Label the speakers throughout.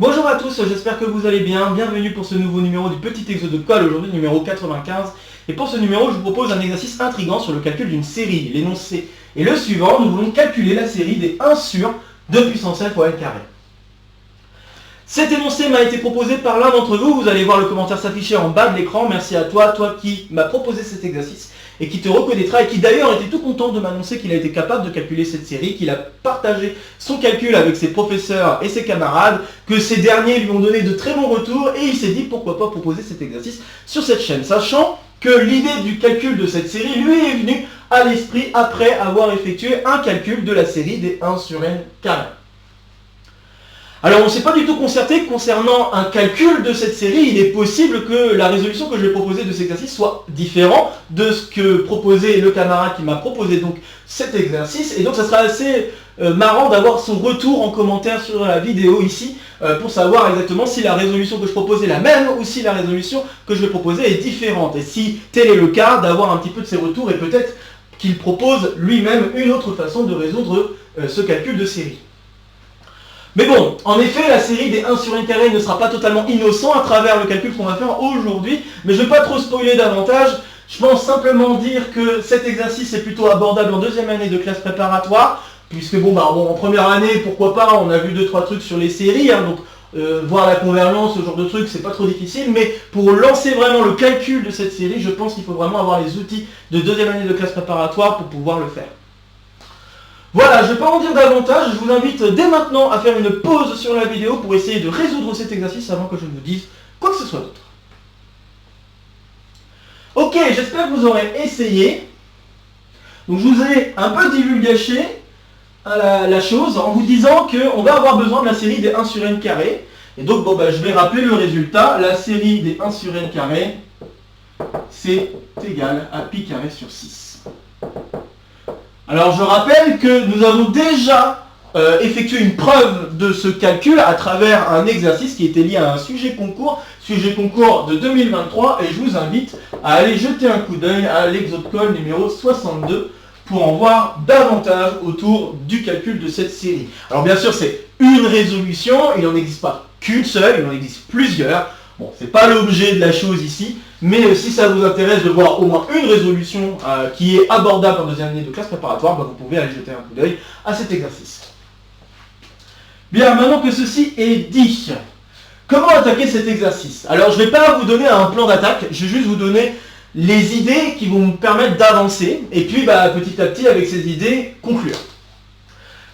Speaker 1: Bonjour à tous, j'espère que vous allez bien. Bienvenue pour ce nouveau numéro du Petit Exo de Colle, aujourd'hui numéro 95. Et pour ce numéro, je vous propose un exercice intriguant sur le calcul d'une série. L'énoncé est le suivant, nous voulons calculer la série des 1 sur 2 puissance n fois n carré. Cet énoncé m'a été proposé par l'un d'entre vous, vous allez voir le commentaire s'afficher en bas de l'écran. Merci à toi qui m'as proposé cet exercice et qui te reconnaîtra et qui d'ailleurs était tout content de m'annoncer qu'il a été capable de calculer cette série, qu'il a partagé son calcul avec ses professeurs et ses camarades, que ces derniers lui ont donné de très bons retours et il s'est dit pourquoi pas proposer cet exercice sur cette chaîne, sachant que l'idée du calcul de cette série lui est venue à l'esprit après avoir effectué un calcul de la série des 1 sur n carré. Alors on ne s'est pas du tout concerté concernant un calcul de cette série. Il est possible que la résolution que je vais proposer de cet exercice soit différente de ce que proposait le camarade qui m'a proposé donc cet exercice. Et donc ça sera assez marrant d'avoir son retour en commentaire sur la vidéo ici pour savoir exactement si la résolution que je propose est la même ou si la résolution que je vais proposer est différente. Et si tel est le cas, d'avoir un petit peu de ses retours et peut-être qu'il propose lui-même une autre façon de résoudre ce calcul de série. Mais bon, en effet, la série des 1 sur n carré ne sera pas totalement innocent à travers le calcul qu'on va faire aujourd'hui, mais je ne vais pas trop spoiler davantage. Je pense simplement dire que cet exercice est plutôt abordable en deuxième année de classe préparatoire, puisque bon, en première année, pourquoi pas, on a vu 2-3 trucs sur les séries, donc voir la convergence, ce genre de trucs, c'est pas trop difficile, mais pour lancer vraiment le calcul de cette série, je pense qu'il faut vraiment avoir les outils de deuxième année de classe préparatoire pour pouvoir le faire. Voilà, je ne vais pas en dire davantage, je vous invite dès maintenant à faire une pause sur la vidéo pour essayer de résoudre cet exercice avant que je ne vous dise quoi que ce soit d'autre. Ok, j'espère que vous aurez essayé. Donc je vous ai un peu divulgaché la chose en vous disant qu'on va avoir besoin de la série des 1 sur n carré. Et donc je vais rappeler le résultat. La série des 1 sur n carré, c'est égal à pi carré sur 6. Alors je rappelle que nous avons déjà effectué une preuve de ce calcul à travers un exercice qui était lié à un sujet concours de 2023, et je vous invite à aller jeter un coup d'œil à l'exo de colle numéro 62 pour en voir davantage autour du calcul de cette série. Alors bien sûr c'est une résolution, il n'en existe pas qu'une seule, il en existe plusieurs. Bon, c'est pas l'objet de la chose ici, mais si ça vous intéresse de voir au moins une résolution qui est abordable en deuxième année de classe préparatoire, vous pouvez aller jeter un coup d'œil à cet exercice. Bien, maintenant que ceci est dit, comment attaquer cet exercice? Alors, je ne vais pas vous donner un plan d'attaque, je vais juste vous donner les idées qui vont me permettre d'avancer, et puis petit à petit, avec ces idées, conclure.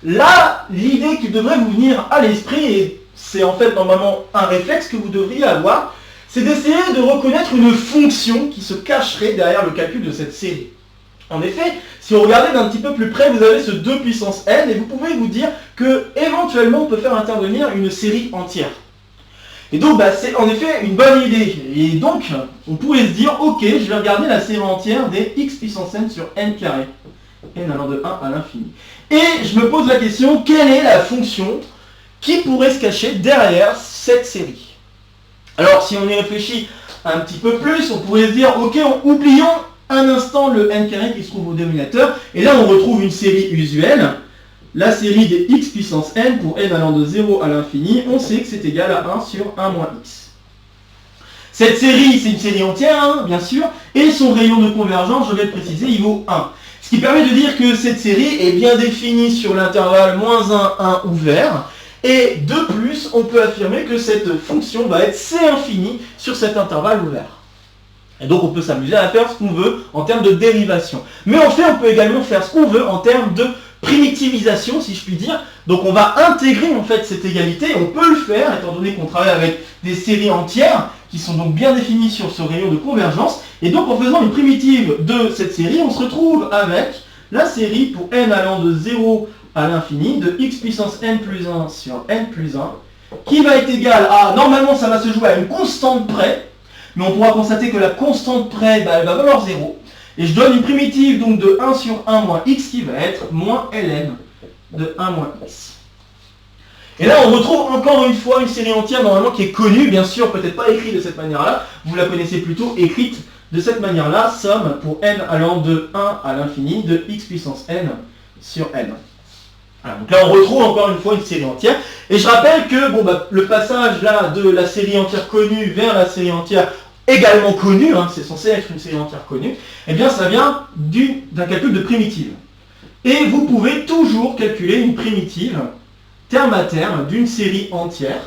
Speaker 1: Là, l'idée qui devrait vous venir à l'esprit, et c'est en fait normalement un réflexe que vous devriez avoir, c'est d'essayer de reconnaître une fonction qui se cacherait derrière le calcul de cette série. En effet, si vous regardez d'un petit peu plus près, vous avez ce 2 puissance n, et vous pouvez vous dire que éventuellement on peut faire intervenir une série entière. Et donc c'est en effet une bonne idée. Et donc, on pourrait se dire, ok, je vais regarder la série entière des x puissance n sur n carré, n allant de 1 à l'infini. Et je me pose la question, quelle est la fonction qui pourrait se cacher derrière cette série? Alors si on y réfléchit un petit peu plus, on pourrait se dire, ok, oublions un instant le n carré qui se trouve au dénominateur, et là on retrouve une série usuelle, la série des x puissance n pour n allant de 0 à l'infini, on sait que c'est égal à 1 sur 1 moins x. Cette série, c'est une série entière, bien sûr, et son rayon de convergence, je vais le préciser, il vaut 1. Ce qui permet de dire que cette série est bien définie sur l'intervalle -1, 1 ouvert, et de plus, on peut affirmer que cette fonction va être c infini sur cet intervalle ouvert. Et donc on peut s'amuser à faire ce qu'on veut en termes de dérivation. Mais en fait, on peut également faire ce qu'on veut en termes de primitivisation, si je puis dire. Donc on va intégrer en fait cette égalité, on peut le faire, étant donné qu'on travaille avec des séries entières, qui sont donc bien définies sur ce rayon de convergence. Et donc en faisant une primitive de cette série, on se retrouve avec la série pour n allant de 0 à l'infini de x puissance n plus 1 sur n plus 1, qui va être égal à, normalement ça va se jouer à une constante près, mais on pourra constater que la constante près, elle va valoir 0, et je donne une primitive donc de 1 sur 1 moins x qui va être moins ln de 1 moins x. Et là on retrouve encore une fois une série entière normalement qui est connue, bien sûr peut-être pas écrite de cette manière-là, vous la connaissez plutôt écrite de cette manière-là, somme pour n allant de 1 à l'infini de x puissance n sur n. Voilà, donc là on retrouve encore une fois une série entière. Et je rappelle que le passage là de la série entière connue vers la série entière également connue, hein, c'est censé être une série entière connue, eh bien ça vient d'un calcul de primitive. Et vous pouvez toujours calculer une primitive terme à terme d'une série entière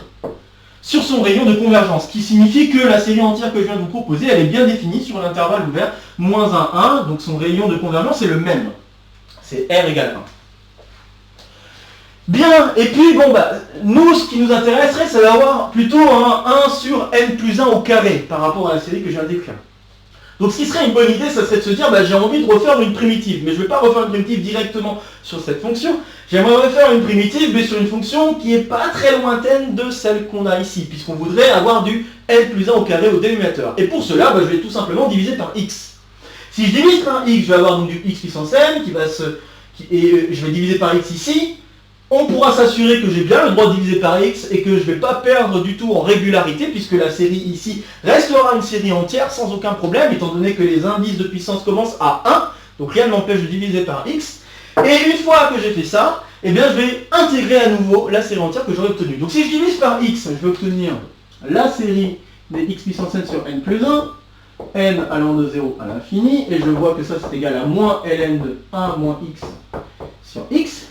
Speaker 1: sur son rayon de convergence, ce qui signifie que la série entière que je viens de vous proposer, elle est bien définie sur l'intervalle ouvert moins 1, 1, donc son rayon de convergence est le même. C'est R égale 1. Bien, et puis nous, ce qui nous intéresserait, c'est d'avoir plutôt un 1 sur n plus 1 au carré par rapport à la série que je viens d'écrire. Donc ce qui serait une bonne idée, ça serait de se dire, j'ai envie de refaire une primitive, mais je ne vais pas refaire une primitive directement sur cette fonction, j'aimerais refaire une primitive, mais sur une fonction qui n'est pas très lointaine de celle qu'on a ici, puisqu'on voudrait avoir du n plus 1 au carré au dénominateur. Et pour cela, je vais tout simplement diviser par x. Si je divise par x, je vais avoir donc du x puissance n, et je vais diviser par x ici. On pourra s'assurer que j'ai bien le droit de diviser par x et que je ne vais pas perdre du tout en régularité puisque la série ici restera une série entière sans aucun problème étant donné que les indices de puissance commencent à 1, donc rien ne m'empêche de diviser par x. Et une fois que j'ai fait ça, je vais intégrer à nouveau la série entière que j'aurais obtenue. Donc si je divise par x, je vais obtenir la série des x puissance n sur n plus 1, n allant de 0 à l'infini, et je vois que ça c'est égal à moins ln de 1 moins x sur x.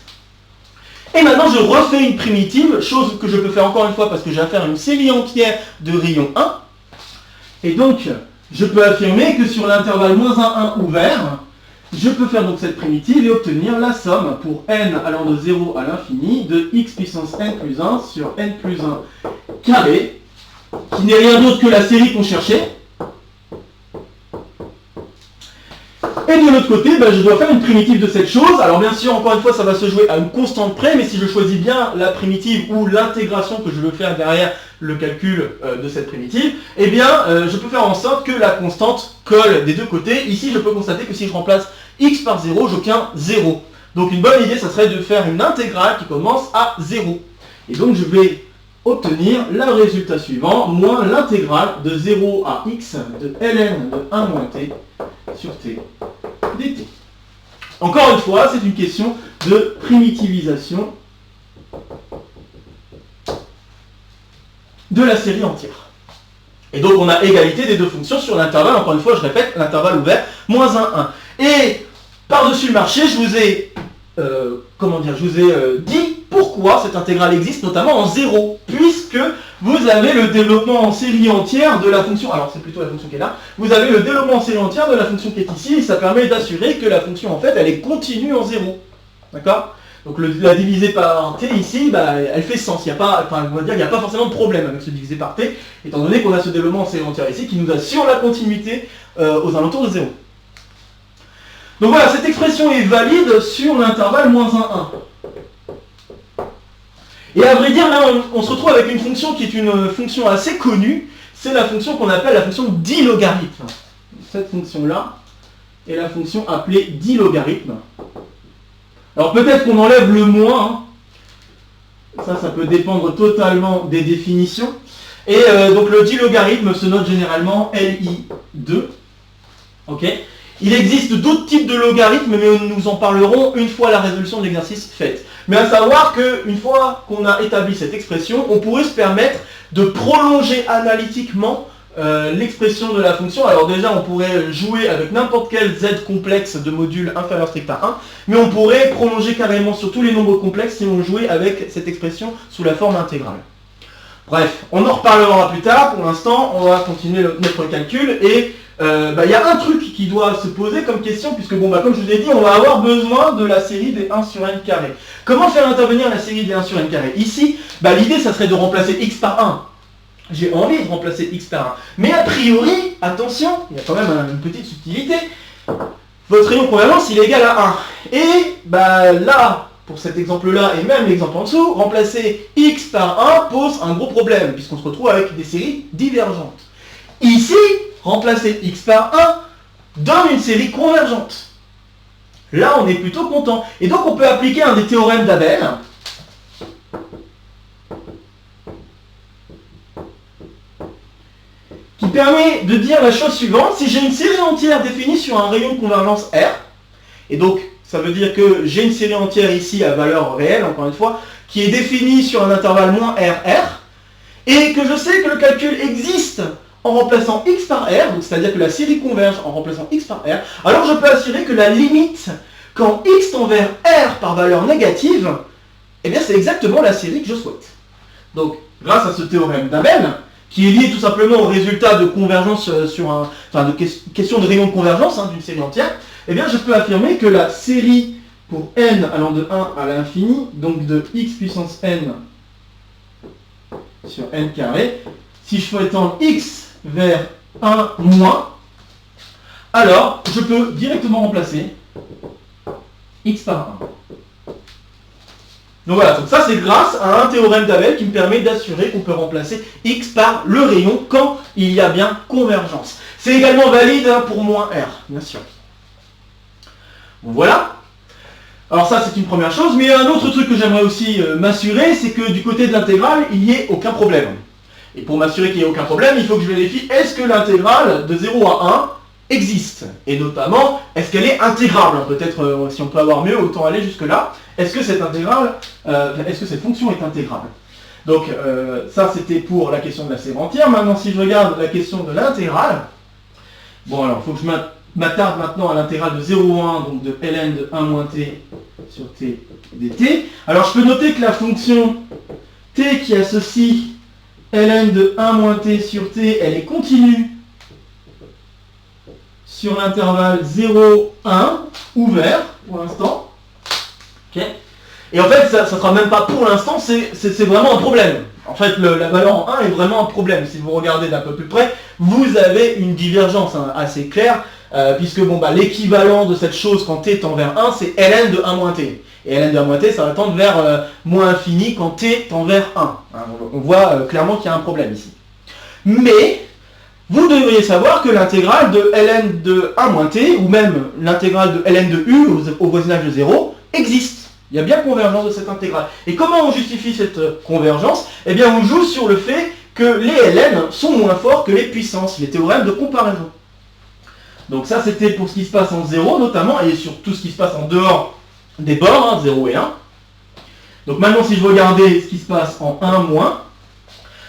Speaker 1: Et maintenant, je refais une primitive, chose que je peux faire encore une fois parce que j'ai affaire à une série entière de rayon 1. Et donc, je peux affirmer que sur l'intervalle moins 1, 1 ouvert, je peux faire donc cette primitive et obtenir la somme pour n allant de 0 à l'infini de x puissance n plus 1 sur n plus 1 carré, qui n'est rien d'autre que la série qu'on cherchait. Et de l'autre côté, je dois faire une primitive de cette chose. Alors bien sûr, encore une fois, ça va se jouer à une constante près, mais si je choisis bien la primitive ou l'intégration que je veux faire derrière le calcul de cette primitive, je peux faire en sorte que la constante colle des deux côtés. Ici, je peux constater que si je remplace x par 0, j'obtiens 0. Donc une bonne idée, ça serait de faire une intégrale qui commence à 0. Et donc je vais obtenir le résultat suivant, moins l'intégrale de 0 à x de ln de 1 moins t sur t dt. Encore une fois, c'est une question de primitivisation de la série entière. Et donc on a égalité des deux fonctions sur l'intervalle, encore une fois, je répète, l'intervalle ouvert, moins 1, 1. Et par-dessus le marché, je vous ai dit pourquoi cette intégrale existe, notamment en 0, puisque vous avez le développement en série entière de la fonction, alors c'est plutôt la fonction qui est là, vous avez le développement en série entière de la fonction qui est ici, et ça permet d'assurer que la fonction, en fait, elle est continue en 0. D'accord ? Donc la diviser par t ici, elle fait sens, il n'y a pas forcément de problème avec ce divisé par t, étant donné qu'on a ce développement en série entière ici qui nous assure la continuité aux alentours de 0. Donc voilà, cette expression est valide sur l'intervalle moins 1, 1. Et à vrai dire, là, on se retrouve avec une fonction qui est une fonction assez connue, c'est la fonction qu'on appelle la fonction d'I-logarithme. Cette fonction-là est la fonction appelée d'I-logarithme. Alors peut-être qu'on enlève le moins, hein. Ça peut dépendre totalement des définitions. Et donc le d'I-logarithme se note généralement LI2. Ok ? Il existe d'autres types de logarithmes, mais nous en parlerons une fois la résolution de l'exercice faite. Mais à savoir qu'une fois qu'on a établi cette expression, on pourrait se permettre de prolonger analytiquement l'expression de la fonction. Alors déjà, on pourrait jouer avec n'importe quel z complexe de module inférieur strict à 1, mais on pourrait prolonger carrément sur tous les nombres complexes si on jouait avec cette expression sous la forme intégrale. Bref, on en reparlera plus tard. Pour l'instant, on va continuer notre calcul et y a un truc qui doit se poser comme question, puisque comme je vous ai dit, on va avoir besoin de la série des 1 sur n carré. Comment faire intervenir la série des 1 sur n carré? Ici, l'idée, ça serait de remplacer x par 1. J'ai envie de remplacer x par 1. Mais a priori, attention, il y a quand même une petite subtilité. Votre rayon de convergence, il est égal à 1. Et là, pour cet exemple-là, et même l'exemple en dessous, remplacer x par 1 pose un gros problème, puisqu'on se retrouve avec des séries divergentes. Ici, remplacer x par 1 donne une série convergente. Là, on est plutôt content. Et donc, on peut appliquer un des théorèmes d'Abel, qui permet de dire la chose suivante. Si j'ai une série entière définie sur un rayon de convergence R, et donc Ça veut dire que j'ai une série entière ici à valeur réelle, encore une fois, qui est définie sur un intervalle moins RR, et que je sais que le calcul existe en remplaçant x par r, c'est-à-dire que la série converge en remplaçant x par r, alors je peux assurer que la limite, quand x tend vers r par valeur négative, eh bien c'est exactement la série que je souhaite. Donc, grâce à ce théorème d'Abel, qui est lié tout simplement au résultat de convergence de question de rayon de convergence d'une série entière, eh bien je peux affirmer que la série pour n allant de 1 à l'infini, donc de x puissance n sur n carré, si je fais étendre x vers 1 moins, alors je peux directement remplacer x par 1. Donc voilà, donc ça c'est grâce à un théorème d'Abel qui me permet d'assurer qu'on peut remplacer x par le rayon quand il y a bien convergence. C'est également valide pour moins r, bien sûr. Bon, voilà. Alors ça c'est une première chose, mais un autre truc que j'aimerais aussi m'assurer, c'est que du côté de l'intégrale, il n'y ait aucun problème. Et pour m'assurer qu'il n'y ait aucun problème, il faut que je vérifie est-ce que l'intégrale de 0 à 1 existe. Et notamment, est-ce qu'elle est intégrable. Peut-être si on peut avoir mieux, autant aller jusque là. Est-ce que cette intégrale, est-ce que cette fonction est intégrable? Donc ça c'était pour la question de la série entière. Maintenant si je regarde la question de l'intégrale, bon alors il faut que je m'attarde maintenant à l'intégrale de 0 à 1, donc de ln de 1 moins t sur t dt. Alors je peux noter que la fonction t qui associe ln de 1 moins t sur t, elle est continue sur l'intervalle 0, 1, ouvert pour l'instant. Okay. Et en fait, ça ne sera même pas pour l'instant, c'est vraiment un problème. En fait, la valeur en 1 est vraiment un problème. Si vous regardez d'un peu plus près, vous avez une divergence assez claire, puisque l'équivalent de cette chose quand t tend vers 1, c'est ln de 1 moins t. Et ln de 1 moins t, ça va tendre vers moins infini quand t tend vers 1. On voit clairement qu'il y a un problème ici. Mais, vous devriez savoir que l'intégrale de ln de 1 moins t, ou même l'intégrale de ln de u au voisinage de 0, existe. Il y a bien convergence de cette intégrale. Et comment on justifie cette convergence? Eh bien, on joue sur le fait que les ln sont moins forts que les puissances, les théorèmes de comparaison. Donc ça, c'était pour ce qui se passe en 0 notamment, et sur tout ce qui se passe en dehors des bords, 0 et 1. Donc maintenant, si je regardais ce qui se passe en 1 moins,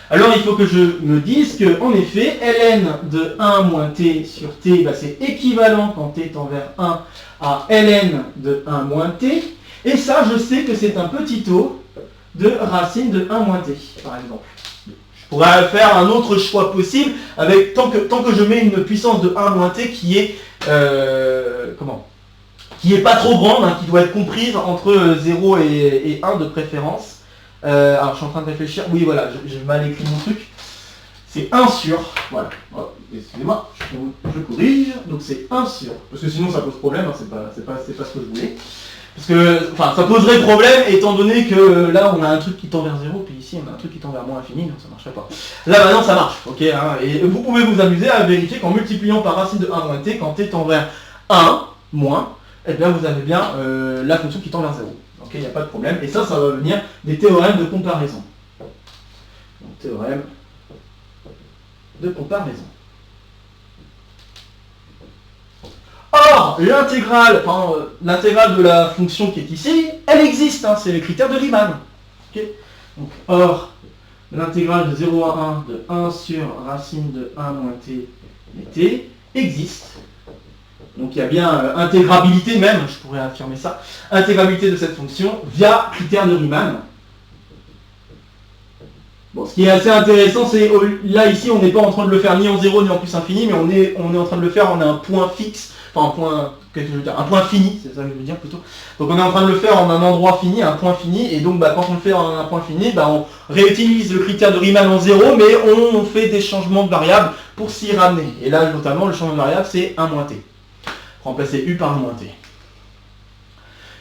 Speaker 1: alors il faut que je me dise que, en effet, ln de 1 moins t sur t, c'est équivalent quand t tend vers 1 à ln de 1 moins t. Et ça, je sais que c'est un petit taux de racine de 1 moins t, par exemple. Je pourrais faire un autre choix possible, avec tant que je mets une puissance de 1 moins t qui est, qui est pas trop grande, qui doit être comprise entre 0 et 1 de préférence. Alors, je suis en train de réfléchir. Oui, voilà, j'ai mal écrit mon truc. C'est 1 sur, voilà. Oh, excusez-moi, je corrige. Donc c'est 1 sur, parce que sinon ça pose problème, c'est pas ce que je voulais. Parce que, ça poserait problème étant donné que là on a un truc qui tend vers 0, puis ici on a un truc qui tend vers moins infini, donc ça marcherait pas. Là maintenant ça marche, ok, et vous pouvez vous amuser à vérifier qu'en multipliant par racine de 1 moins t, quand t tend vers 1 moins, eh bien vous avez bien la fonction qui tend vers 0. Ok, il n'y a pas de problème, et ça va venir des théorèmes de comparaison. Donc théorème de comparaison. Or, l'intégrale de la fonction qui est ici, elle existe, c'est les critères de Riemann. Okay. Donc, or, l'intégrale de 0 à 1 de 1 sur racine de 1 moins t dt existe. Donc il y a bien intégrabilité même, je pourrais affirmer ça, intégrabilité de cette fonction via critère de Riemann. Bon, ce qui est assez intéressant, c'est là ici on n'est pas en train de le faire ni en 0 ni en plus infini, mais on est en train de le faire, on a un point fixe, enfin un point fini, c'est ça que je veux dire plutôt. Donc on est en train de le faire en un endroit fini, un point fini, et donc quand on le fait en un point fini, on réutilise le critère de Riemann en 0, mais on fait des changements de variables pour s'y ramener. Et là notamment le changement de variable c'est 1 moins t. Remplacer u par 1 moins t.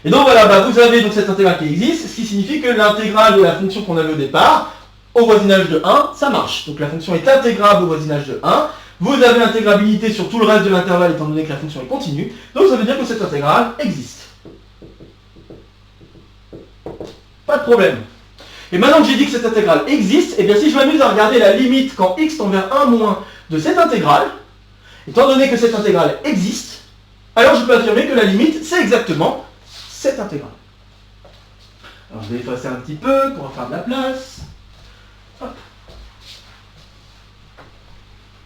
Speaker 1: Et donc voilà, vous avez donc cette intégrale qui existe, ce qui signifie que l'intégrale de la fonction qu'on avait au départ, au voisinage de 1, ça marche. Donc la fonction est intégrable au voisinage de 1. Vous avez l'intégrabilité sur tout le reste de l'intervalle étant donné que la fonction est continue. Donc ça veut dire que cette intégrale existe. Pas de problème. Et maintenant que j'ai dit que cette intégrale existe, et bien si je m'amuse à regarder la limite quand x tend vers 1 moins de cette intégrale, étant donné que cette intégrale existe, alors je peux affirmer que la limite c'est exactement cette intégrale. Alors je vais effacer un petit peu pour faire de la place. Hop.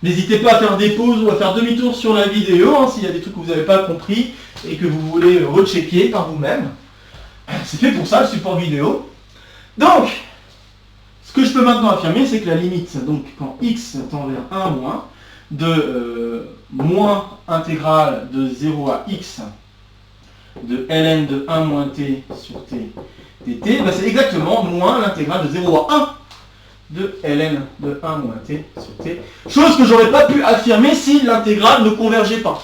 Speaker 1: N'hésitez pas à faire des pauses ou à faire demi-tour sur la vidéo hein, s'il y a des trucs que vous n'avez pas compris et que vous voulez rechecker par vous-même. C'est fait pour ça le support vidéo. Donc, ce que je peux maintenant affirmer, c'est que la limite, donc quand x tend vers 1 moins, de moins intégrale de 0 à x de ln de 1 moins t sur t dt, bah c'est exactement moins l'intégrale de 0 à 1 de ln de 1 moins t sur t. Chose que j'aurais pas pu affirmer si l'intégrale ne convergeait pas.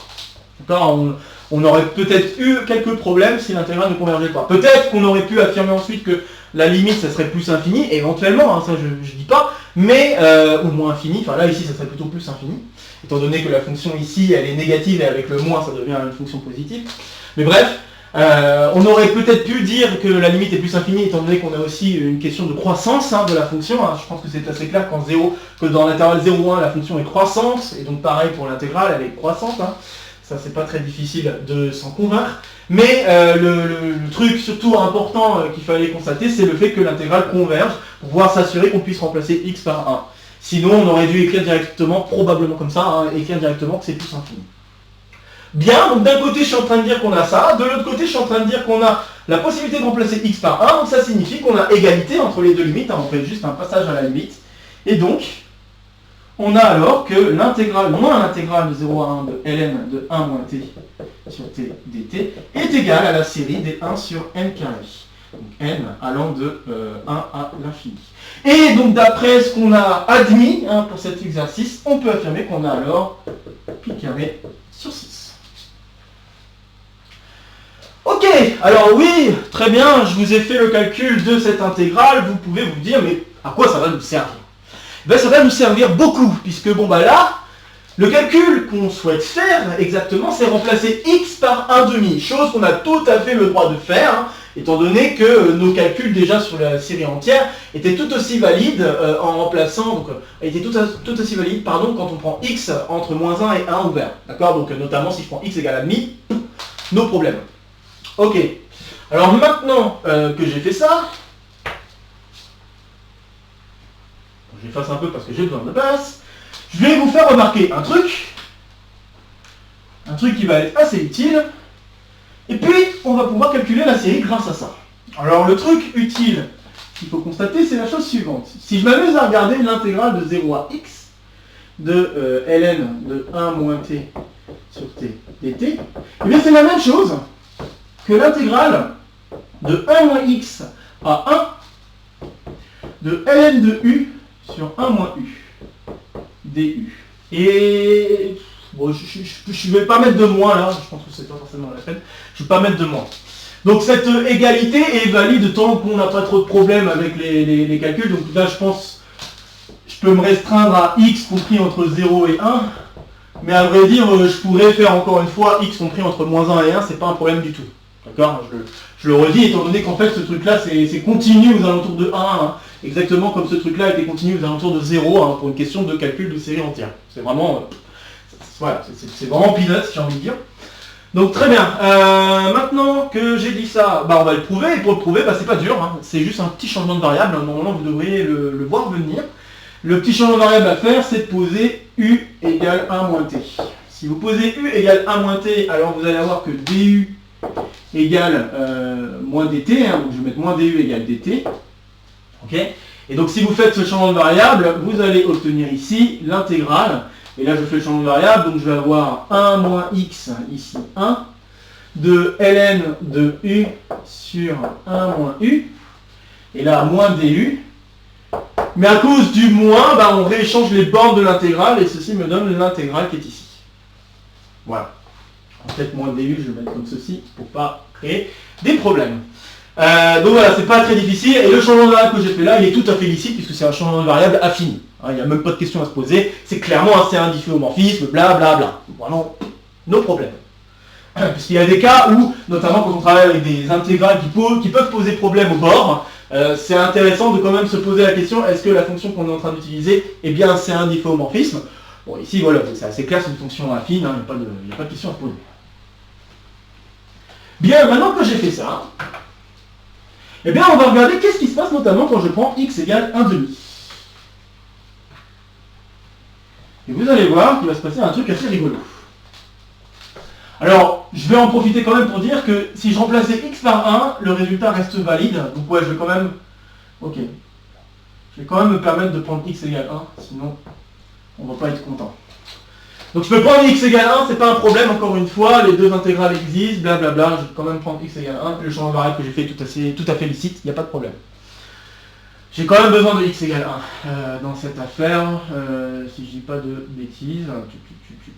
Speaker 1: On aurait peut-être eu quelques problèmes si l'intégrale ne convergeait pas. Peut-être qu'on aurait pu affirmer ensuite que la limite, ça serait plus infini, éventuellement, hein, ça je dis pas, mais, ou moins infini, enfin là ici ça serait plutôt plus infini, étant donné que la fonction ici elle est négative et avec le moins ça devient une fonction positive. Mais bref, on aurait peut-être pu dire que la limite est plus infinie, étant donné qu'on a aussi une question de croissance hein, de la fonction. Hein. Je pense que c'est assez clair que dans l'intervalle 0,1 la fonction est croissante, et donc pareil pour l'intégrale, elle est croissante. Hein. Ça c'est pas très difficile de s'en convaincre. Mais le truc surtout important qu'il fallait constater, c'est le fait que l'intégrale converge pour pouvoir s'assurer qu'on puisse remplacer x par 1. Sinon on aurait dû écrire directement, probablement comme ça, hein, écrire directement que c'est plus infini. Bien, donc d'un côté je suis en train de dire qu'on a ça, de l'autre côté je suis en train de dire qu'on a la possibilité de remplacer x par 1, donc ça signifie qu'on a égalité entre les deux limites, hein, on fait juste un passage à la limite, et donc on a alors que l'intégrale moins l'intégrale de 0 à 1 de ln de 1 moins t sur t dt est égale à la série des 1 sur n carré, donc n allant de 1 à l'infini. Et donc d'après ce qu'on a admis hein, pour cet exercice, on peut affirmer qu'on a alors pi carré sur 6. Ok, alors oui, très bien, je vous ai fait le calcul de cette intégrale, vous pouvez vous dire, mais à quoi ça va nous servir? Ben, ça va nous servir beaucoup, puisque bon bah là, le calcul qu'on souhaite faire exactement, c'est remplacer x par 1/2, chose qu'on a tout à fait le droit de faire, hein, étant donné que nos calculs déjà sur la série entière étaient tout aussi valides en remplaçant, donc étaient tout aussi valides pardon, quand on prend x entre moins 1 et 1 ouvert, d'accord? Donc notamment si je prends x égale à demi, nos problèmes. Ok, alors maintenant que j'ai fait ça, j'efface un peu parce que j'ai besoin de place, je vais vous faire remarquer un truc qui va être assez utile, et puis on va pouvoir calculer la série grâce à ça. Alors le truc utile qu'il faut constater, c'est la chose suivante. Si je m'amuse à regarder l'intégrale de 0 à x de ln de 1 moins t sur t dt, eh bien c'est la même chose que l'intégrale de 1 moins x à 1 de ln de u sur 1 moins u du. Et bon, je ne vais pas mettre de moins là, je pense que c'est pas forcément la peine, je ne vais pas mettre de moins. Donc cette égalité est valide tant qu'on n'a pas trop de problèmes avec les calculs, donc là je pense je peux me restreindre à x compris entre 0 et 1, mais à vrai dire je pourrais faire encore une fois x compris entre moins 1 et 1, c'est pas un problème du tout. D'accord, je le redis, étant donné qu'en fait ce truc-là c'est continu aux alentours de 1, hein, exactement comme ce truc-là était continu aux alentours de 0 hein, pour une question de calcul de série entière. C'est vraiment, voilà, c'est vraiment peanuts, j'ai envie de dire. Donc très bien, maintenant que j'ai dit ça, bah, on va le prouver, et pour le prouver, bah, c'est pas dur, hein, c'est juste un petit changement de variable, normalement vous devriez le voir venir. Le petit changement de variable à faire, c'est de poser u égale 1 moins t. Si vous posez u égale 1 moins t, alors vous allez avoir que du égale moins dt, hein, donc je vais mettre moins du égale dt. Okay. Et donc si vous faites ce changement de variable, vous allez obtenir ici l'intégrale, et là je fais le changement de variable, donc je vais avoir 1 moins x, ici 1, de ln de u sur 1 moins u, et là moins du, mais à cause du moins, bah, on rééchange les bornes de l'intégrale, et ceci me donne l'intégrale qui est ici. Voilà. En fait, moins du, je vais mettre comme ceci, pour pas créer des problèmes. Donc voilà, c'est pas très difficile, et le changement de variable que j'ai fait là, il est tout à fait licite, puisque c'est un changement de variable affini. Il n'y a même pas de question à se poser, c'est clairement un C1 difféomorphisme, blablabla. Vraiment, no problème. Puisqu'il y a des cas où, notamment quand on travaille avec des intégrales qui peuvent poser problème au bord, c'est intéressant de quand même se poser la question, est-ce que la fonction qu'on est en train d'utiliser est bien un C1 difféomorphisme? Bon, ici, voilà, c'est assez clair, c'est une fonction affine, il n'y a pas de question à se poser. Bien, maintenant que j'ai fait ça, eh bien on va regarder qu'est-ce qui se passe notamment quand je prends x égale 1 demi. Et vous allez voir qu'il va se passer un truc assez rigolo. Alors, je vais en profiter quand même pour dire que si je remplaçais x par 1, le résultat reste valide. Donc ouais, je vais quand même... Ok. Je vais quand même me permettre de prendre x égale 1, sinon on ne va pas être content. Donc je peux prendre x égale 1, c'est pas un problème, encore une fois, les deux intégrales existent, blablabla, je vais quand même prendre x égale 1, le changement de variable que j'ai fait tout à fait licite, il n'y a pas de problème. J'ai quand même besoin de x égale 1 dans cette affaire, si je dis pas de bêtises.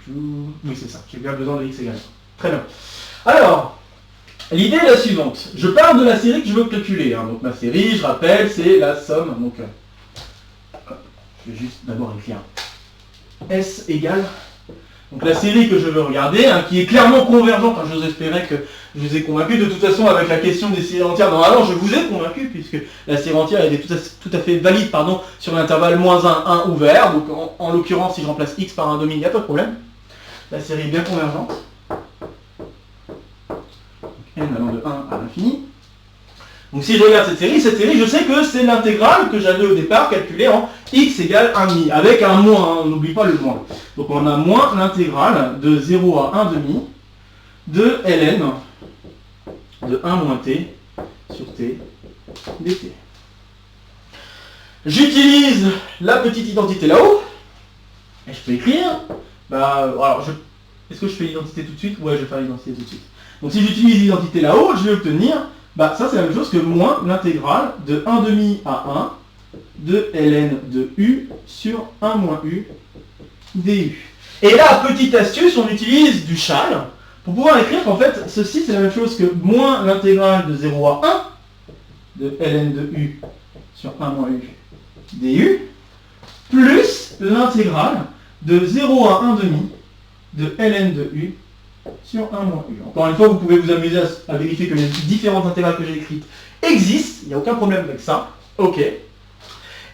Speaker 1: Oui, c'est ça, j'ai bien besoin de x égale 1. Très bien. Alors, l'idée est la suivante. Je pars de la série que je veux calculer. Donc ma série, je rappelle, c'est la somme. Donc, je vais juste d'abord écrire S égale. Donc la série que je veux regarder, qui est clairement convergente, j'ose espérer que je vous ai convaincu. De toute façon, avec la question des séries entières, normalement, je vous ai convaincu, puisque la série entière était tout à fait valide sur l'intervalle -1, 1 ouvert. Donc en l'occurrence, si je remplace x par 1 demi, il n'y a pas de problème. La série est bien convergente. N allant de 1 à l'infini. Donc si je regarde cette série, je sais que c'est l'intégrale que j'avais au départ calculée en x égale 1,5, avec un moins, on n'oublie pas le moins. Donc on a moins l'intégrale de 0 à 1 demi de ln de 1 moins t sur t dt. J'utilise la petite identité là-haut, et je peux écrire, est-ce que je fais l'identité tout de suite? Ouais, je vais faire l'identité tout de suite. Donc si j'utilise l'identité là-haut, je vais obtenir, ça c'est la même chose que moins l'intégrale de 1 demi à 1 de ln de u sur 1 moins u du. Et là, petite astuce, on utilise du châle pour pouvoir écrire qu'en fait, ceci c'est la même chose que moins l'intégrale de 0 à 1 de ln de u sur 1 moins u du, plus l'intégrale de 0 à 1 demi de ln de u sur 1 moins u. Encore une fois, vous pouvez vous amuser à vérifier que les différentes intégrales que j'ai écrites existent, il n'y a aucun problème avec ça. Ok.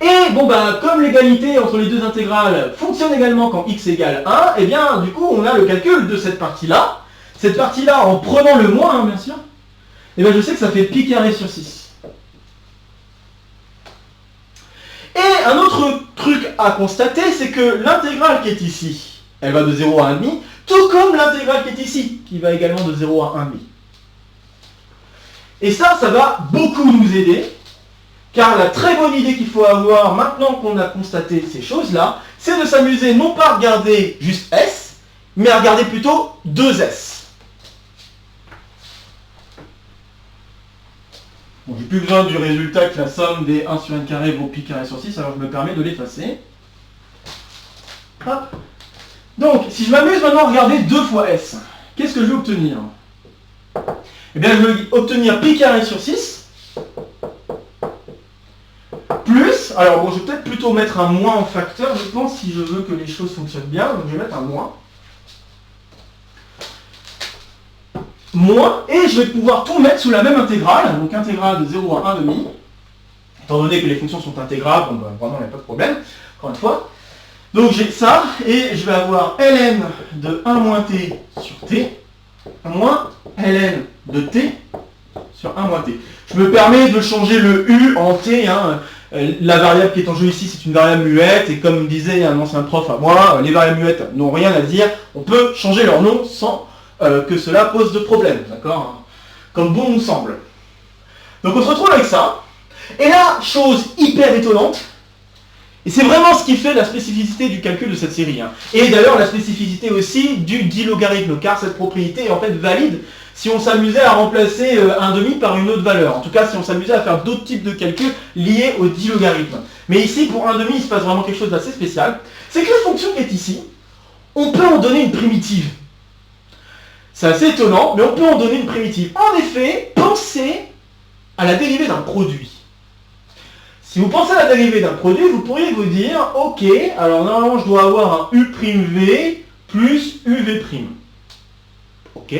Speaker 1: Et comme l'égalité entre les deux intégrales fonctionne également quand x égale 1, et bien du coup on a le calcul de cette partie-là. Cette partie-là, en prenant le moins, bien sûr, et bien je sais que ça fait pi carré sur 6. Et un autre truc à constater, c'est que l'intégrale qui est ici, elle va de 0 à 1,5, tout comme l'intégrale qui est ici, qui va également de 0 à 1,5. Et ça va beaucoup nous aider, car la très bonne idée qu'il faut avoir maintenant qu'on a constaté ces choses-là, c'est de s'amuser non pas à regarder juste S, mais à regarder plutôt 2S. Bon, j'ai plus besoin du résultat que la somme des 1 sur n carré vaut pi carré sur 6, alors je me permets de l'effacer. Hop. Donc, si je m'amuse maintenant à regarder 2 fois S, qu'est-ce que je vais obtenir? Eh bien, je vais obtenir pi carré sur 6, plus, alors bon, je vais peut-être plutôt mettre un moins en facteur, je pense, si je veux que les choses fonctionnent bien, donc je vais mettre un moins. Moins, et je vais pouvoir tout mettre sous la même intégrale, donc intégrale de 0 à 1,5, étant donné que les fonctions sont intégrables, vraiment il n'y a pas de problème, encore une fois. Donc j'ai ça, et je vais avoir ln de 1 moins t sur t, moins ln de t sur 1 moins t. Je me permets de changer le u en t, la variable qui est en jeu ici c'est une variable muette, et comme disait un ancien prof à moi, les variables muettes n'ont rien à dire, on peut changer leur nom sans que cela pose de problème, d'accord? Comme bon nous semble. Donc on se retrouve avec ça, et là, chose hyper étonnante, et c'est vraiment ce qui fait la spécificité du calcul de cette série, et d'ailleurs la spécificité aussi du dilogarithme, car cette propriété est en fait valide si on s'amusait à remplacer 1,5 par une autre valeur, en tout cas si on s'amusait à faire d'autres types de calculs liés au dilogarithme. Mais ici, pour 1,5, il se passe vraiment quelque chose d'assez spécial, c'est que la fonction qui est ici, on peut en donner une primitive. C'est assez étonnant, mais on peut en donner une primitive. En effet, pensez à la dérivée d'un produit. Si vous pensez à la dérivée d'un produit, vous pourriez vous dire, ok, alors normalement je dois avoir un u'v plus uv'. Ok.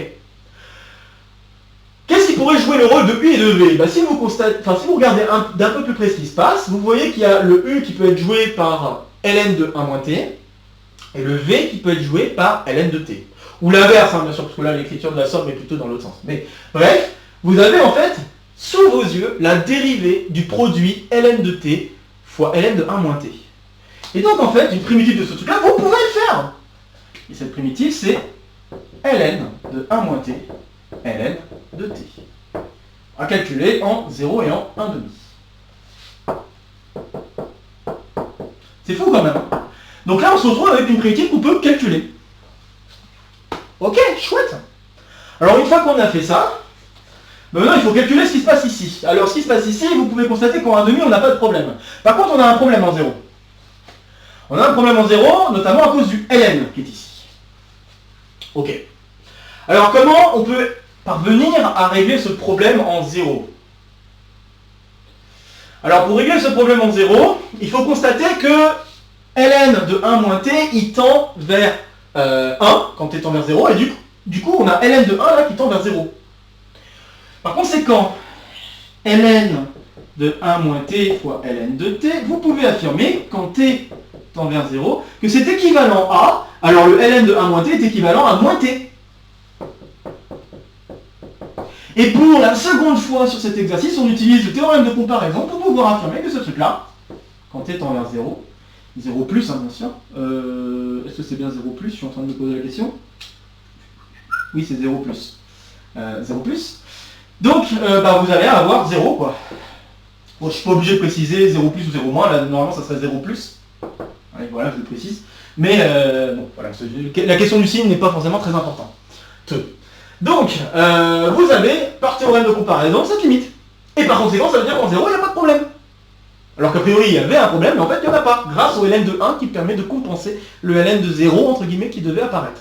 Speaker 1: Qu'est-ce qui pourrait jouer le rôle de u et de v? Si vous regardez d'un peu plus près ce qui se passe, vous voyez qu'il y a le u qui peut être joué par ln de 1 moins t, et le v qui peut être joué par ln de t. Ou l'inverse, hein, bien sûr, parce que là, l'écriture de la somme est plutôt dans l'autre sens. Mais bref, vous avez en fait, sous vos yeux, la dérivée du produit ln de t fois ln de 1 moins t. Et donc, en fait, une primitive de ce truc-là, vous pouvez le faire. Et cette primitive, c'est ln de 1 moins t, ln de t. À calculer en 0 et en 1,5. C'est fou quand même. Donc là, on se retrouve avec une primitive qu'on peut calculer. Ok, chouette. Alors une fois qu'on a fait ça, ben maintenant il faut calculer ce qui se passe ici. Alors ce qui se passe ici, vous pouvez constater qu'en 1,5, on n'a pas de problème. Par contre, on a un problème en 0. On a un problème en 0, notamment à cause du ln qui est ici. Ok. Alors comment on peut parvenir à régler ce problème en 0? Alors pour régler ce problème en 0, il faut constater que ln de 1 moins t, il tend vers 1 quand t tend vers 0, et du coup on a ln de 1 là qui tend vers 0. Par conséquent, ln de 1 moins t fois ln de t, vous pouvez affirmer, quand t tend vers 0, que c'est équivalent à, alors le ln de 1 moins t est équivalent à moins t. Et pour la seconde fois sur cet exercice, on utilise le théorème de comparaison pour pouvoir affirmer que ce truc-là, quand t tend vers 0, 0 plus, hein, bien sûr. Est-ce que c'est bien 0 plus? Je suis en train de me poser la question. Oui, c'est 0 plus. 0 plus. Donc, vous allez avoir 0, quoi. Bon, je ne suis pas obligé de préciser 0 plus ou 0 moins. Là, normalement, ça serait 0 plus. Allez, voilà, je le précise. Mais, bon, voilà, la question du signe n'est pas forcément très importante. Donc, vous avez, par théorème de comparaison, cette limite. Et par conséquent, ça veut dire qu'en 0, il n'y a pas de problème. Alors qu'a priori, il y avait un problème, mais en fait, il n'y en a pas, grâce au ln de 1 qui permet de compenser le ln de 0, entre guillemets, qui devait apparaître.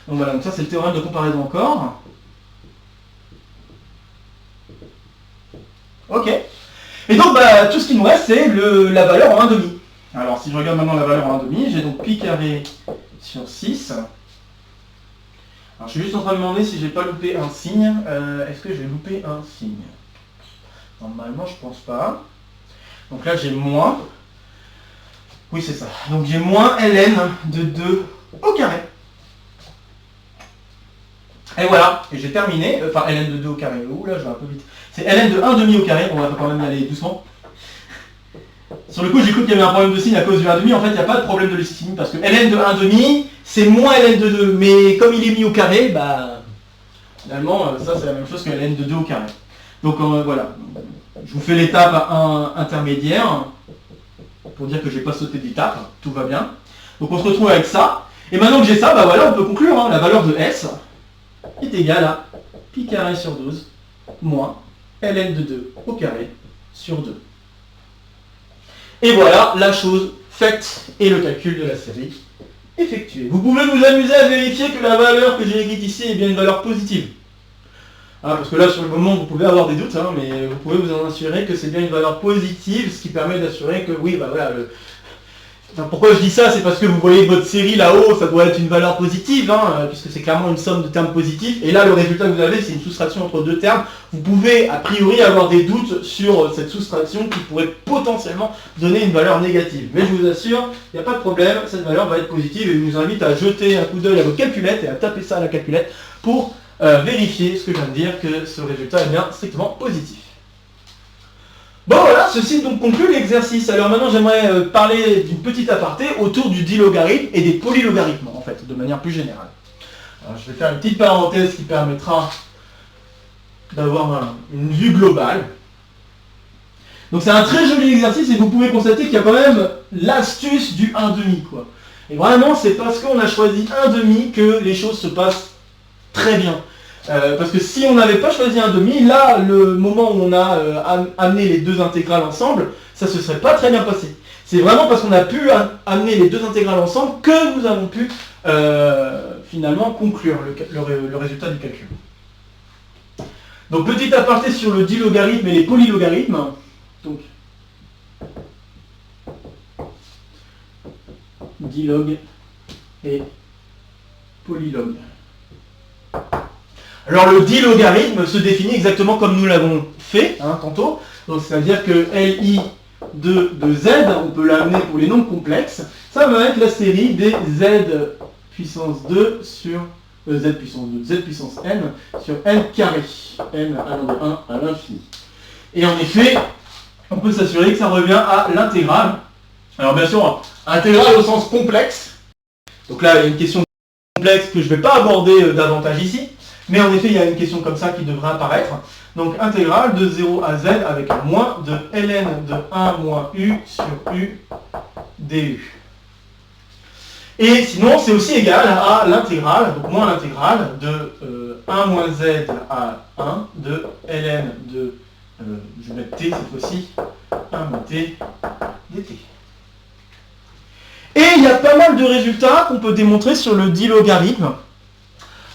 Speaker 1: Donc voilà, donc ça c'est le théorème de comparaison encore. Ok. Et donc, tout ce qui nous reste, c'est la valeur en 1,5. Alors, si je regarde maintenant la valeur en 1,5, j'ai donc pi carré sur 6. Alors, je suis juste en train de demander si j'ai pas loupé un signe. Est-ce que j'ai loupé un signe? Normalement, je pense pas. Donc là, j'ai moins. Oui, c'est ça. Donc j'ai moins ln de 2 au carré. Et voilà. Et j'ai terminé. Enfin, ln de 2 au carré. Ouh là, je vais un peu vite. C'est ln de 1,5 au carré. On va quand même y aller doucement. Sur le coup, j'ai cru qu'il y avait un problème de signe à cause du 1,5. En fait, il n'y a pas de problème de signe parce que ln de 1,5, c'est moins ln de 2. Mais comme il est mis au carré, finalement, ça c'est la même chose que ln de 2 au carré. Donc voilà. Je vous fais l'étape intermédiaire pour dire que je n'ai pas sauté d'étape, tout va bien. Donc on se retrouve avec ça. Et maintenant que j'ai ça, voilà, on peut conclure. Hein, la valeur de S est égale à pi carré sur 12 moins ln de 2 au carré sur 2. Et voilà la chose faite et le calcul de la série effectué. Vous pouvez vous amuser à vérifier que la valeur que j'ai écrite ici est bien une valeur positive. Parce que là, sur le moment, vous pouvez avoir des doutes, hein, mais vous pouvez vous en assurer que c'est bien une valeur positive, ce qui permet d'assurer que, oui, voilà, pourquoi je dis ça? C'est parce que vous voyez votre série là-haut, ça doit être une valeur positive, hein, puisque c'est clairement une somme de termes positifs, et là, le résultat que vous avez, c'est une soustraction entre deux termes. Vous pouvez, a priori, avoir des doutes sur cette soustraction qui pourrait potentiellement donner une valeur négative. Mais je vous assure, il n'y a pas de problème, cette valeur va être positive, et je vous invite à jeter un coup d'œil à votre calculette et à taper ça à la calculette pour vérifier ce que je viens de dire, que ce résultat est bien strictement positif. Bon voilà, ceci donc conclut l'exercice. Alors maintenant j'aimerais parler d'une petite aparté autour du dilogarithme et des polylogarithmes en fait, de manière plus générale. Alors, je vais faire une petite parenthèse qui permettra d'avoir une vue globale. Donc c'est un très joli exercice et vous pouvez constater qu'il y a quand même l'astuce du 1,5 quoi. Et vraiment c'est parce qu'on a choisi 1,5 que les choses se passent très bien. Parce que si on n'avait pas choisi 1,5, là, le moment où on a amené les deux intégrales ensemble, ça ne se serait pas très bien passé. C'est vraiment parce qu'on a pu amener les deux intégrales ensemble que nous avons pu finalement conclure le résultat du calcul. Donc petit aparté sur le dilogarithme et les polylogarithmes. Donc, dilog et polylog. Alors le dilogarithme se définit exactement comme nous l'avons fait tantôt. Donc c'est-à-dire que Li de z, on peut l'amener pour les nombres complexes, ça va être la série des z puissance 2 sur z puissance 2, z puissance n sur n carré, n allant de 1 à l'infini. Et en effet, on peut s'assurer que ça revient à l'intégrale. Alors bien sûr, intégrale au sens complexe. Donc là, il y a une question complexe que je ne vais pas aborder davantage ici. Mais en effet, il y a une question comme ça qui devrait apparaître. Donc intégrale de 0 à z avec un moins de ln de 1 moins u sur u du. Et sinon, c'est aussi égal à l'intégrale, donc moins l'intégrale de 1 moins z à 1 de ln de, je vais mettre t cette fois-ci, 1 moins t dt. Et il y a pas mal de résultats qu'on peut démontrer sur le dit logarithme.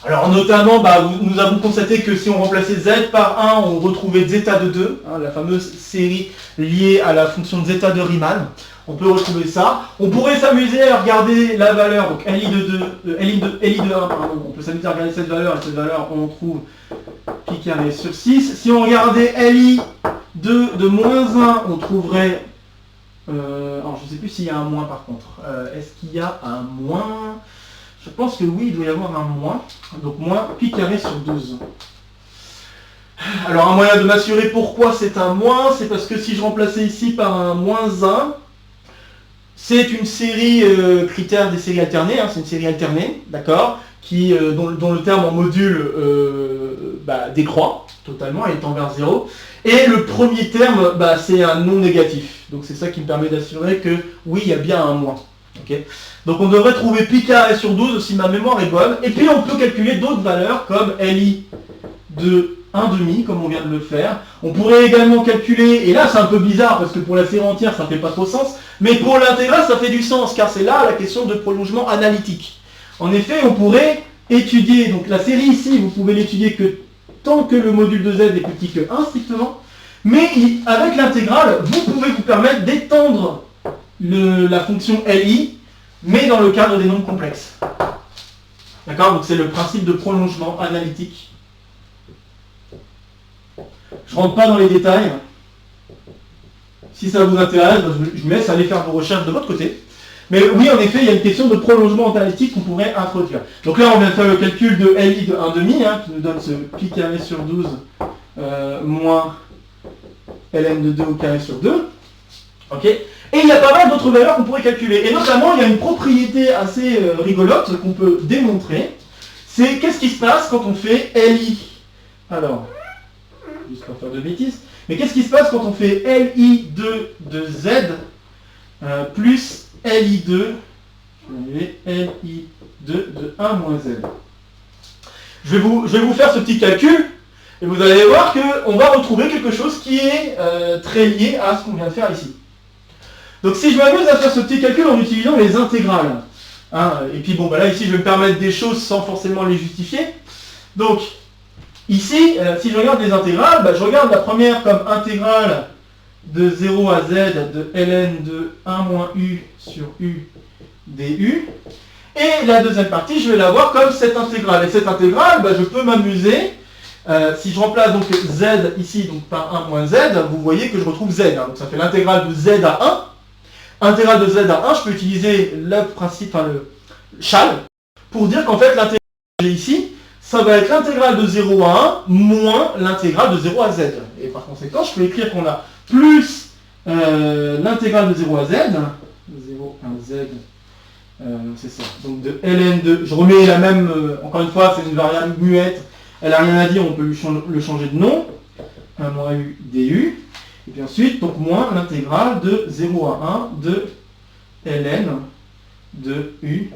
Speaker 1: Alors notamment, nous avons constaté que si on remplaçait z par 1, on retrouvait zeta de 2, la fameuse série liée à la fonction de zeta de Riemann. On peut retrouver ça. On pourrait s'amuser à regarder la valeur, donc li de 1, pardon. On peut s'amuser à regarder cette valeur, et cette valeur, on trouve pi carré sur 6. Si on regardait li de moins 1, on trouverait... alors je ne sais plus s'il y a un moins par contre. Est-ce qu'il y a un moins? Je pense que oui, il doit y avoir un moins. Donc moins pi carré sur 12. Alors un moyen de m'assurer pourquoi c'est un moins, c'est parce que si je remplaçais ici par un moins 1, c'est une série critère des séries alternées, c'est une série alternée, d'accord, dont le terme en module décroît totalement et tend vers 0. Et le premier terme, c'est un non négatif. Donc c'est ça qui me permet d'assurer que oui, il y a bien un moins. Okay. Donc on devrait trouver pi carré sur 12 si ma mémoire est bonne. Et puis on peut calculer d'autres valeurs comme li de 1,5 comme on vient de le faire. On pourrait également calculer, et là c'est un peu bizarre parce que pour la série entière ça ne fait pas trop sens, mais pour l'intégrale ça fait du sens car c'est là la question de prolongement analytique. En effet, on pourrait étudier, donc la série ici vous pouvez l'étudier que tant que le module de z est plus petit que 1 strictement, mais avec l'intégrale vous pouvez vous permettre d'étendre la fonction li, mais dans le cadre des nombres complexes. D'accord? Donc c'est le principe de prolongement analytique. Je ne rentre pas dans les détails. Si ça vous intéresse, je vous laisse aller faire vos recherches de votre côté. Mais oui, en effet, il y a une question de prolongement analytique qu'on pourrait introduire. Donc là, on vient de faire le calcul de li de 1,5, qui nous donne ce pi carré sur 12 moins ln de 2 au carré sur 2. Ok. Et il y a pas mal d'autres valeurs qu'on pourrait calculer. Et notamment, il y a une propriété assez rigolote qu'on peut démontrer. C'est qu'est-ce qui se passe quand on fait li. Alors, juste pour faire de bêtises. Mais qu'est-ce qui se passe quand on fait li2 de z plus li2, li2 de 1 moins z. Je vais vous faire ce petit calcul. Et vous allez voir qu'on va retrouver quelque chose qui est très lié à ce qu'on vient de faire ici. Donc si je m'amuse à faire ce petit calcul en utilisant les intégrales, et puis bon, là ici je vais me permettre des choses sans forcément les justifier. Donc ici, si je regarde les intégrales, je regarde la première comme intégrale de 0 à z de ln de 1 moins u sur u du. Et la deuxième partie, je vais la voir comme cette intégrale. Et cette intégrale, je peux m'amuser. Si je remplace donc z ici donc par 1 moins z, vous voyez que je retrouve z. Donc ça fait l'intégrale de z à 1. Intégrale de z à 1, je peux utiliser le principe, le châle, pour dire qu'en fait l'intégrale que j'ai ici, ça va être l'intégrale de 0 à 1 moins l'intégrale de 0 à z. Et par conséquent, je peux écrire qu'on a plus l'intégrale de 0 à z, 0 à z, c'est ça. Donc de ln de, je remets la même, encore une fois, c'est une variable muette, elle n'a rien à dire, on peut le changer de nom, 1 moins u du. Et puis ensuite, donc moins l'intégrale de 0 à 1 de ln de u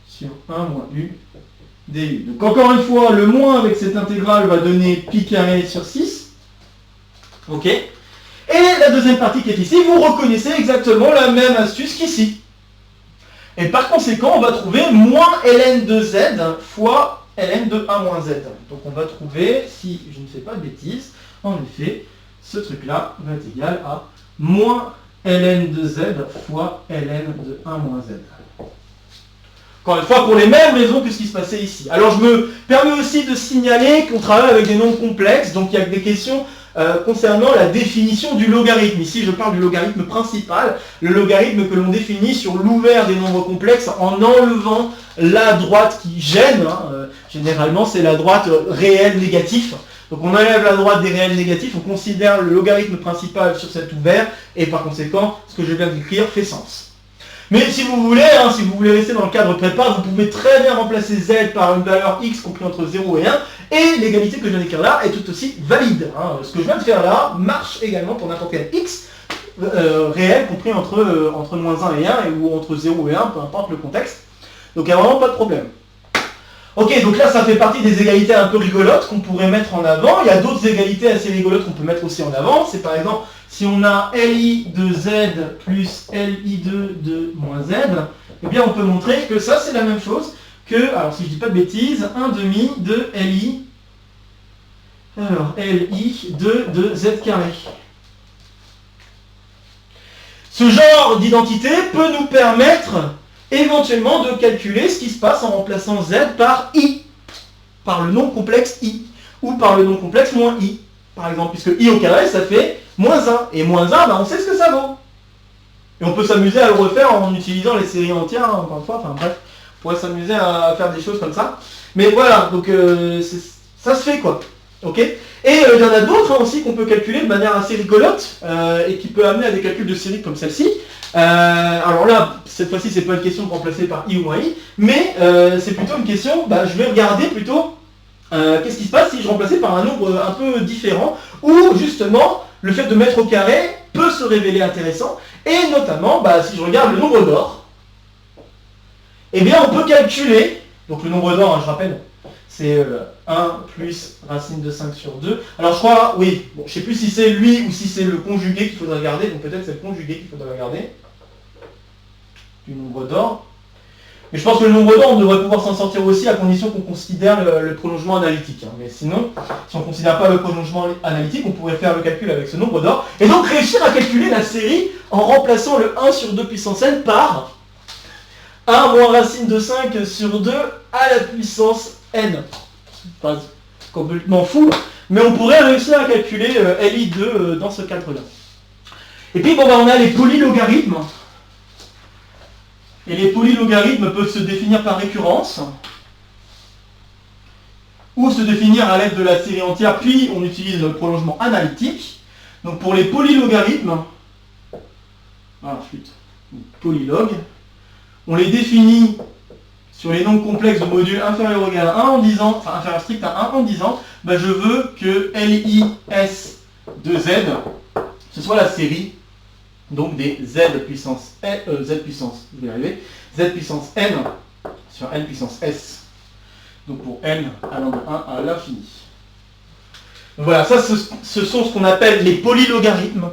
Speaker 1: sur 1 moins u du. Donc encore une fois, le moins avec cette intégrale va donner pi carré sur 6. Ok. Et la deuxième partie qui est ici, vous reconnaissez exactement la même astuce qu'ici. Et par conséquent, on va trouver moins ln de z fois ln de 1 moins z. Donc on va trouver, si je ne fais pas de bêtises, en effet, ce truc-là va être égal à moins ln de z fois ln de 1 moins z. Encore une fois, pour les mêmes raisons que ce qui se passait ici. Alors je me permets aussi de signaler qu'on travaille avec des nombres complexes, donc il y a des questions concernant la définition du logarithme. Ici, je parle du logarithme principal, le logarithme que l'on définit sur l'ouvert des nombres complexes en enlevant la droite qui gêne. Généralement, c'est la droite réelle négatif. Donc on enlève la droite des réels négatifs, on considère le logarithme principal sur cet ouvert, et par conséquent, ce que je viens d'écrire fait sens. Mais si vous voulez rester dans le cadre prépa, vous pouvez très bien remplacer z par une valeur x compris entre 0 et 1, et l'égalité que je viens d'écrire là est tout aussi valide. Ce que je viens de faire là marche également pour n'importe quel x réel compris entre -1 et 1, ou entre 0 et 1, peu importe le contexte. Donc il n'y a vraiment pas de problème. Ok, donc là ça fait partie des égalités un peu rigolotes qu'on pourrait mettre en avant. Il y a d'autres égalités assez rigolotes qu'on peut mettre aussi en avant. C'est par exemple, si on a LI de Z plus LI2 de moins Z, eh bien on peut montrer que ça c'est la même chose que, alors si je dis pas de bêtises, 1 demi de LI, alors LI2 de Z carré. Ce genre d'identité peut nous permettre éventuellement de calculer ce qui se passe en remplaçant z par i, par le nombre complexe i, ou par le nombre complexe moins i, par exemple, puisque i au carré, ça fait moins 1, et moins 1, on sait ce que ça vaut. Et on peut s'amuser à le refaire en utilisant les séries entières, encore une fois, enfin bref, on pourrait s'amuser à faire des choses comme ça. Mais voilà, donc ça se fait quoi, ok. Et il y en a d'autres aussi qu'on peut calculer de manière assez rigolote, et qui peut amener à des calculs de série comme celle-ci. Alors là, cette fois-ci, c'est pas une question de remplacer par i ou moins i, mais c'est plutôt une question, je vais regarder plutôt qu'est-ce qui se passe si je remplaçais par un nombre un peu différent, où justement, le fait de mettre au carré peut se révéler intéressant, et notamment, si je regarde le nombre d'or, eh bien on peut calculer, donc le nombre d'or, je rappelle, c'est 1 plus racine de 5 sur 2. Alors je crois, oui, bon, je sais plus si c'est lui ou si c'est le conjugué qu'il faudrait regarder, donc peut-être c'est le conjugué qu'il faudrait regarder, du nombre d'or. Mais je pense que le nombre d'or, on devrait pouvoir s'en sortir aussi à condition qu'on considère le prolongement analytique. Mais sinon, si on ne considère pas le prolongement analytique, on pourrait faire le calcul avec ce nombre d'or, et donc réussir à calculer la série en remplaçant le 1 sur 2 puissance n par 1 moins racine de 5 sur 2 à la puissance n. C'est pas complètement fou, mais on pourrait réussir à calculer LI2 dans ce cadre-là. Et puis on a les polylogarithmes. Et les polylogarithmes peuvent se définir par récurrence, ou se définir à l'aide de la série entière, puis on utilise le prolongement analytique. Donc pour les polylogarithmes, polylog, on les définit sur les nombres complexes de module inférieur ou égal à 1 en disant, enfin inférieur strict à 1 en disant, je veux que LIS de Z, ce soit la série donc des Z puissance n, Z puissance n sur n puissance s, donc pour n allant de 1 à l'infini. Voilà, ça ce sont ce qu'on appelle les polylogarithmes.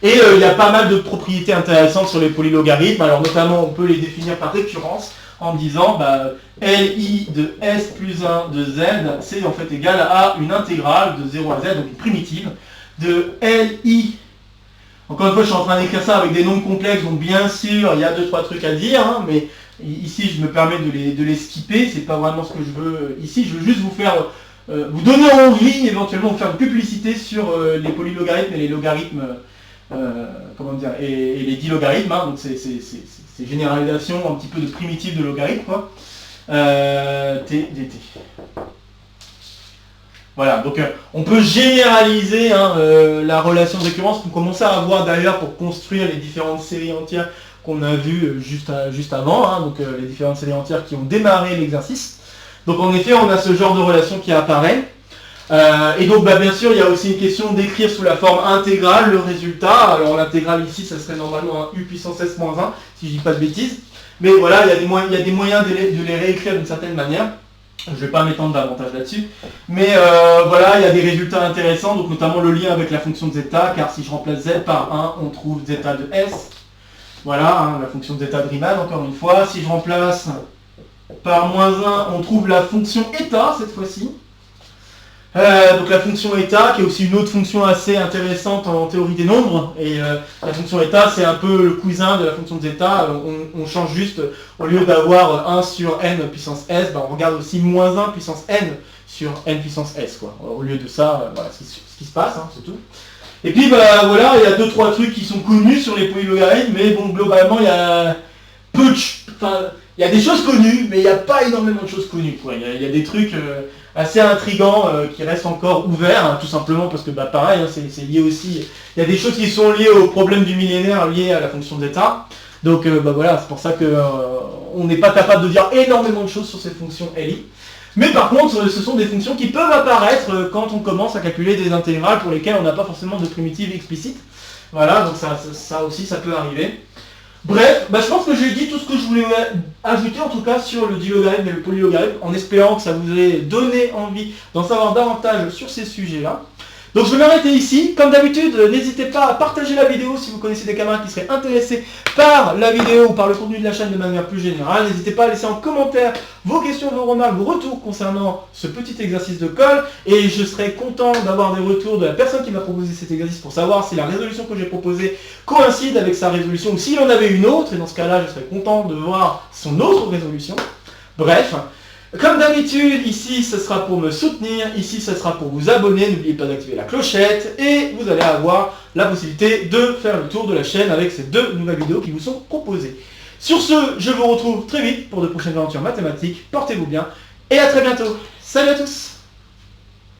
Speaker 1: Et il y a pas mal de propriétés intéressantes sur les polylogarithmes. Alors notamment, on peut les définir par récurrence en disant Li de s plus 1 de z, c'est en fait égal à une intégrale de 0 à z, donc une primitive, de Li. Encore une fois, je suis en train d'écrire ça avec des nombres complexes, donc bien sûr, il y a 2-3 trucs à dire, mais ici, je me permets de les skipper, c'est pas vraiment ce que je veux ici, je veux juste vous faire, vous donner envie, éventuellement, de faire une publicité sur les polylogarithmes et les logarithmes, et les dilogarithmes, donc c'est généralisation un petit peu de primitive de logarithme, quoi. T, dt. Voilà, donc on peut généraliser la relation de récurrence qu'on commençait à avoir d'ailleurs pour construire les différentes séries entières qu'on a vues juste avant, donc les différentes séries entières qui ont démarré l'exercice. Donc en effet, on a ce genre de relation qui apparaît. Et donc bien sûr, il y a aussi une question d'écrire sous la forme intégrale le résultat. Alors l'intégrale ici, ça serait normalement un u puissance s moins 1, si je dis pas de bêtises. Mais voilà, il y a des moyens de les réécrire d'une certaine manière. Je ne vais pas m'étendre davantage là-dessus. Mais voilà, il y a des résultats intéressants, donc notamment le lien avec la fonction de zeta, car si je remplace z par 1, on trouve zeta de s. Voilà, la fonction de zeta de Riemann, encore une fois. Si je remplace par moins 1, on trouve la fonction eta, cette fois-ci. Donc la fonction état, qui est aussi une autre fonction assez intéressante en théorie des nombres. Et la fonction état, c'est un peu le cousin de la fonction de zeta. On change juste, au lieu d'avoir 1 sur n puissance s, on regarde aussi moins 1 puissance n sur n puissance s, quoi. Au lieu de ça, voilà ce qui se passe, c'est tout. Et puis voilà, il y a 2-3 trucs qui sont connus sur les polylogarithmes, mais bon, globalement, il y a peu de... il y a des choses connues, mais il n'y a pas énormément de choses connues, quoi. Il y a des trucs assez intrigants qui restent encore ouverts, tout simplement parce que pareil, c'est lié aussi... Il y a des choses qui sont liées au problème du millénaire, liées à la fonction d'état. Donc voilà, c'est pour ça qu'on n'est pas capable de dire énormément de choses sur cette fonction LI. Mais par contre, ce sont des fonctions qui peuvent apparaître quand on commence à calculer des intégrales pour lesquelles on n'a pas forcément de primitives explicites. Voilà, donc ça aussi, ça peut arriver. Bref, je pense que j'ai dit tout ce que je voulais ajouter, en tout cas, sur le dilogarithme et le polylogarithme, en espérant que ça vous ait donné envie d'en savoir davantage sur ces sujets-là. Donc je vais m'arrêter ici. Comme d'habitude, n'hésitez pas à partager la vidéo si vous connaissez des camarades qui seraient intéressés par la vidéo ou par le contenu de la chaîne de manière plus générale. N'hésitez pas à laisser en commentaire vos questions, vos remarques, vos retours concernant ce petit exercice de colle. Et je serai content d'avoir des retours de la personne qui m'a proposé cet exercice pour savoir si la résolution que j'ai proposée coïncide avec sa résolution ou s'il en avait une autre. Et dans ce cas-là, je serai content de voir son autre résolution. Bref. Comme d'habitude, ici ce sera pour me soutenir, ici ce sera pour vous abonner, n'oubliez pas d'activer la clochette et vous allez avoir la possibilité de faire le tour de la chaîne avec ces 2 nouvelles vidéos qui vous sont proposées. Sur ce, je vous retrouve très vite pour de prochaines aventures mathématiques, portez-vous bien et à très bientôt. Salut à tous!